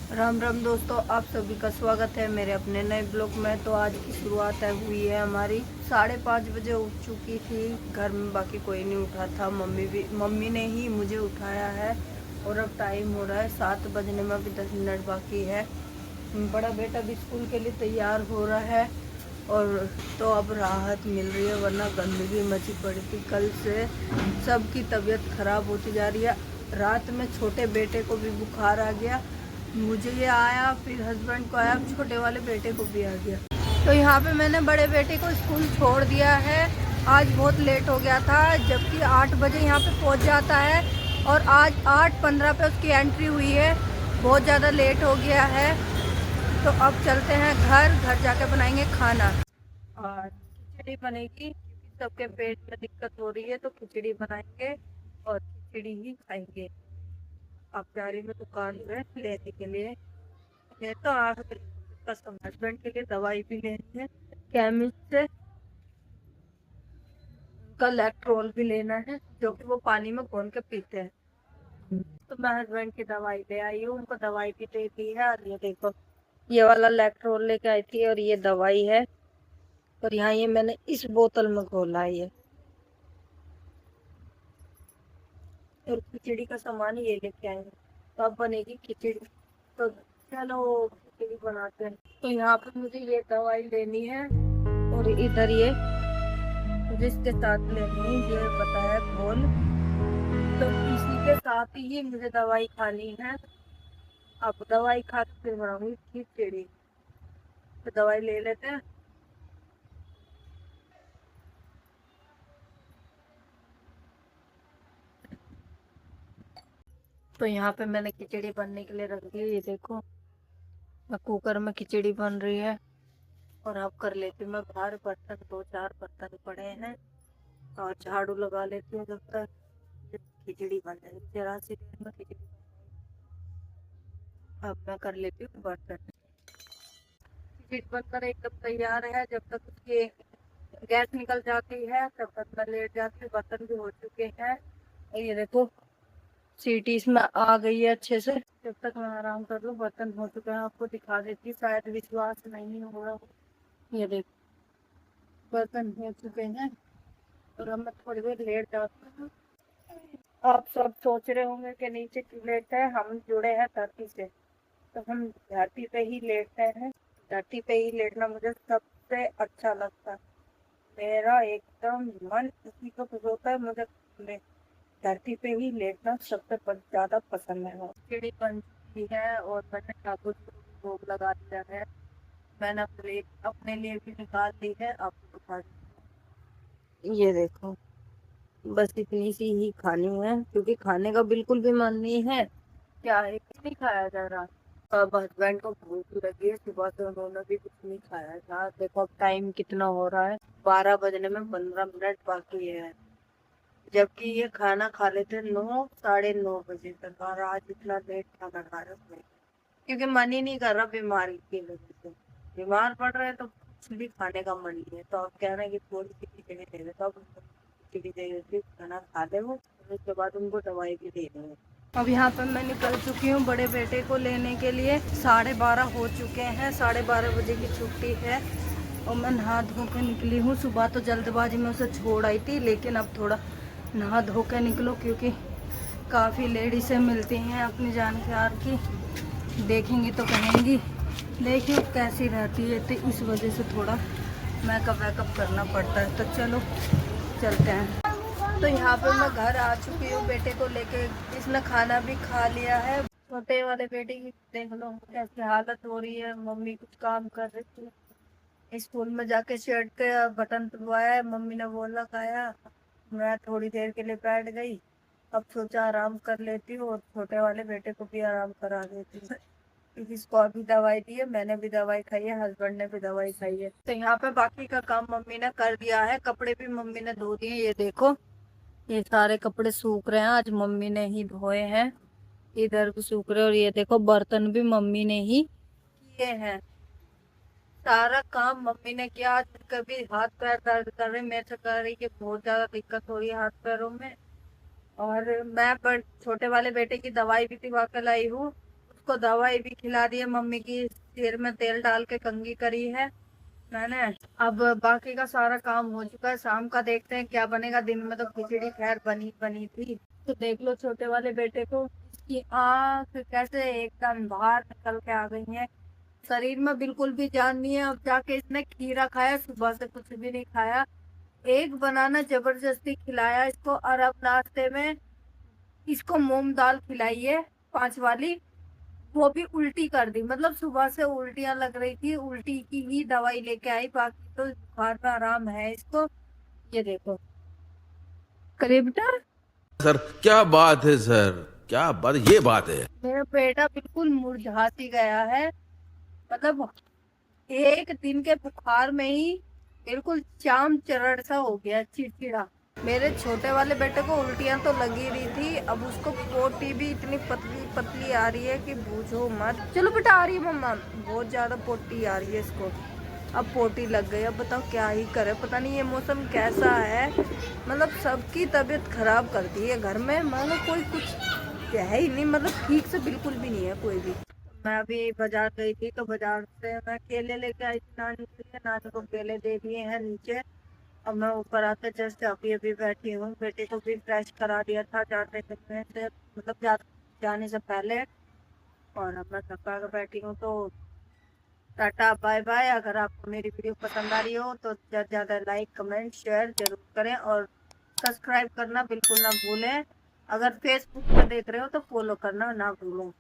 राम राम दोस्तों, आप सभी का स्वागत है मेरे अपने नए ब्लॉग में। तो आज की शुरुआत हुई है हमारी 5:30 बजे उठ चुकी थी। घर में बाकी कोई नहीं उठा था, मम्मी ने ही मुझे उठाया है। और अब टाइम हो रहा है 7 बजने में, अभी 10 मिनट बाकी है। बड़ा बेटा भी स्कूल के लिए तैयार हो रहा है। और तो अब राहत मिल रही है, वरना गंदगी मची पड़ी थी कल से। सबकी तबीयत खराब होती जा रही है। रात में छोटे बेटे को भी बुखार आ गया, मुझे ये आया, फिर हस्बैंड को आया, छोटे वाले बेटे को भी आ गया। तो यहाँ पे मैंने बड़े बेटे को स्कूल छोड़ दिया है। आज बहुत लेट हो गया था, जबकि 8 बजे यहाँ पे पहुँच जाता है और आज 8:15 पे उसकी एंट्री हुई है। बहुत ज़्यादा लेट हो गया है। तो अब चलते हैं घर जाके बनाएंगे खाना। और खिचड़ी बनेगी क्योंकि सबके पेट में दिक्कत हो रही है, तो खिचड़ी बनाएंगे और खिचड़ी ही खाएंगे। अब जा रही मैं दुकान में लेने के लिए। ये तो कस्टम हस्बैंड के लिए दवाई भी लेनी है केमिस्ट से। उनका इलेक्ट्रोल भी लेना है, जो कि वो पानी में घोल के पीते हैं। तो मैं हस्बैंड की दवाई ले आई हूँ, उनको दवाई भी दे दी है। और ये देखो, ये वाला इलेक्ट्रोल लेके आई थी और ये दवाई है। और यहाँ ये मैंने इस बोतल में घोला है ये। और खिचड़ी का सामान ये लेके आएंगे, तो अब बनेगी खिचड़ी। तो चलो खिचड़ी बनाते हैं। तो यहाँ पे मुझे ये दवाई लेनी है और इधर ये जिसके साथ लेनी है ये बताया घोल। तो इसी के साथ ही मुझे दवाई खानी है। अब दवाई खा के फिर बनाऊंगी खिचड़ी। तो दवाई ले लेते हैं। तो यहाँ पे मैंने खिचड़ी बनने के लिए रख दी है, ये देखो। मैं कुकर में खिचड़ी बन रही है। और अब कर लेती हूँ मैं बाहर, बर्तन 2-4 बर्तन पड़े हैं और झाड़ू लगा लेती हूँ जब तक खिचड़ी बन जाए। जरा सी देर में खिचड़ी। अब मैं कर लेती हूँ बर्तन। खिचड़ी बनकर एकदम तैयार है। जब तक उसकी गैस निकल जाती है तब तक मैं लेट जाती हूँ। बर्तन भी हो चुके हैं, ये देखो सीटी इसमें आ गई है अच्छे से। जब तक मैं आराम कर लूँ, बर्तन हो चुके हैं, आपको दिखा देती हूँ, शायद विश्वास नहीं हो रहा। ये देखो बर्तन हो चुके हैं और अब मैं थोड़ी देर लेट जाती हूँ। आप सब सोच रहे होंगे कि नीचे क्यों लेटते हैं, हम जुड़े हैं धरती से, तो हम धरती पे ही लेटते हैं। धरती पे ही लेटना मुझे सबसे अच्छा लगता है। मेरा एकदम मन इसी को खुश होता है। मुझे धरती पे ही लेटना सबसे ज्यादा पसंद है। खिचड़ी बन चुकी है और मैंने ठाकुर जी को भी भोग लगा दिया है। मैंने अपने लिए भी निकाल ली है। अब तो ये देखो, बस इतनी सी ही खानी है क्योंकि खाने का बिल्कुल भी मन नहीं है। क्या है कि नहीं खाया जा रहा। अब हस्बैंड को भूख लगी है, सुबह से उन्होंने भी कुछ नहीं खाया था। देखो अब टाइम कितना हो रहा है, 12 बजने में 15 मिनट बाकी है। जबकि ये खाना खा लेते 9, 9:30 बजे तक, और आज इतना लेट खाना खा रहे हैं क्योंकि मन ही नहीं कर रहा बीमारी की वजह से। बीमार पड़ रहे तो कुछ भी खाने का मन नहीं है। तो अब कह रहे हैं कि थोड़ी सी खिचड़ी दे दे, तो अब खिचड़ी दे देती, खाना खा ले वो, और उसके बाद उनको दवाई भी दे देंगे। अब यहाँ पे मैं निकल चुकी हूँ बड़े बेटे को लेने के लिए। 12:30 हो चुके हैं, 12:30 बजे की छुट्टी है। और मैं नहा धो के निकली हूँ। सुबह तो जल्दबाजी में उसे छोड़ आई थी, लेकिन अब थोड़ा नहा धो के निकलो क्योंकि काफ़ी लेडीसें मिलती हैं अपनी जानकार की, देखेंगी तो कहेंगी देखिए कैसी रहती है। तो इस वजह से थोड़ा मेकअप वेकअप करना पड़ता है। तो चलो चलते हैं। तो यहाँ पे मैं घर आ चुकी हूँ बेटे को लेके। इसने खाना भी खा लिया है। छोटे वाले बेटे की देख लो कैसी हालत हो रही है। मम्मी कुछ काम कर रही थी, स्कूल में जाके शर्ट का बटन तुड़वाया है, मम्मी ने बोला खाया। मैं थोड़ी देर के लिए बैठ गई। अब सोचा आराम कर लेती हूँ और छोटे वाले बेटे को भी आराम करा देती हूँ क्योंकि इसको अभी दवाई दी है, मैंने भी दवाई खाई है, हस्बैंड ने भी दवाई खाई है। तो यहाँ पे बाकी का काम मम्मी ने कर दिया है। कपड़े भी मम्मी ने धो दिए। ये देखो ये सारे कपड़े सूख रहे हैं, आज मम्मी ने ही धोए हैं। इधर भी सूख रहे, और ये देखो बर्तन भी मम्मी ने ही किए हैं। सारा काम मम्मी ने किया। आज कभी हाथ पैर दर्द कर रहे, मेरे से कर रही कि बहुत ज्यादा दिक्कत हो रही है हाथ पैरों में। और मैं छोटे वाले बेटे की दवाई भी दिवा कर लाई हूँ। उसको दवाई भी खिला दी है, मम्मी की सिर में तेल डाल के कंघी करी है मैंने। अब बाकी का सारा काम हो चुका है, शाम का देखते हैं क्या बनेगा। दिन में तो खिचड़ी खैर बनी बनी थी। तो देख लो छोटे वाले बेटे को, इसकी आंख कैसे एकदम बाहर निकल के आ गई है, शरीर में बिल्कुल भी जान नहीं है। अब जाके इसने खीरा खाया, सुबह से कुछ भी नहीं खाया। एक बनाना जबरदस्ती खिलाया इसको, और अब नाश्ते में इसको मूंग दाल खिलाई है 5 वाली, वो भी उल्टी कर दी। मतलब सुबह से उल्टियां लग रही थी, उल्टी की ही दवाई लेके आई, बाकी तो बुखार में आराम है इसको। ये देखो करीबटा, सर क्या बात है सर, क्या बात, ये बात है। मेरा बेटा बिल्कुल मुरझा सी गया है। मतलब एक दिन के बुखार में ही बिल्कुल चाम चरड़ सा हो गया, चिड़चिड़ा। मेरे छोटे वाले बेटे को उल्टियां तो लगी रही थी, अब उसको पोटी भी इतनी पतली पतली आ रही है कि पूछो मत। चलो बेटा, आ रही है मम्मा, बहुत ज्यादा पोटी आ रही है इसको, अब पोटी लग गई। अब बताओ क्या ही करे, पता नहीं ये मौसम कैसा है, मतलब सबकी तबीयत खराब कर दी है घर में। मतलब कोई कुछ है ही नहीं, मतलब ठीक से बिल्कुल भी नहीं है कोई भी। मैं अभी बाजार गई थी, तो बाजार से मैं केले लेके आई थी नानी के लिए, नानी को केले दे दिए हैं नीचे। अब मैं ऊपर आते जस्ट अभी अभी बैठी हूँ, बेटे को भी फ्रेश करा दिया था जाते से, मतलब जाने से पहले। और अब मैं थका कर बैठी हूँ, तो टाटा बाय बाय। अगर आपको मेरी वीडियो पसंद आ रही हो तो ज़्यादा से ज़्यादा लाइक कमेंट शेयर जरूर करें, और सब्सक्राइब करना बिल्कुल ना भूलें। अगर फेसबुक पर देख रहे हो तो फॉलो करना ना भूलें।